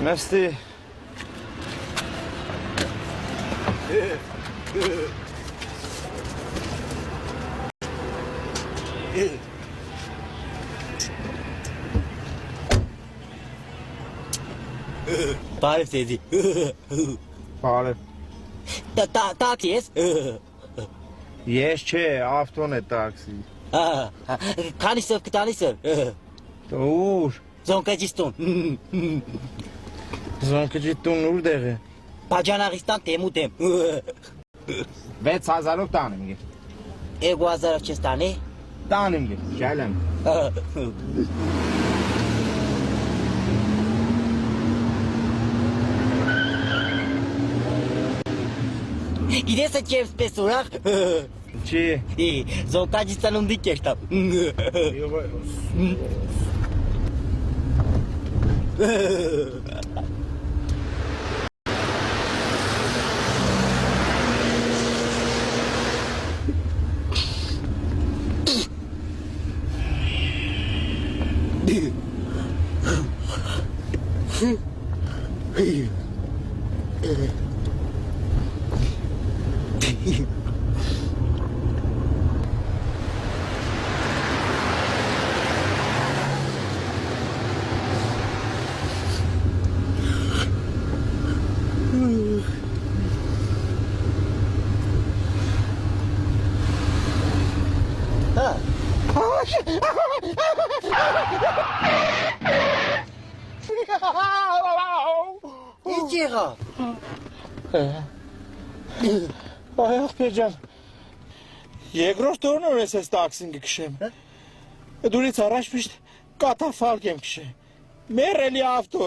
Մստի։ Բարև ձեզի։ Բարև։ Տաքսի ես։ Ես չէ, ավտոն է տաքսի։ Քանիսով կտանիսով։ Ուր։ Զոնկաջիստուն։ Զոնկջի տուն ուր դեղ է։ Բաջանաղիստան տեմու տեմ։ 6000-ով տանեմ գե։ 2000-ով չես տանի։ Տանեմ գե, ժալեմ։ Գիտես է չեմ սպես ուրախ։ Չի։ Զոնկաջիստանում դիք ես տամ։ Ինչ եղավ։ Այ ախպեր ջան։ Երկրորդ օրն որ ես տաքսին կքշեմ։ Դուրից առաջ միշտ կատաֆալկ եմ քշել։ Մերելի ավտո։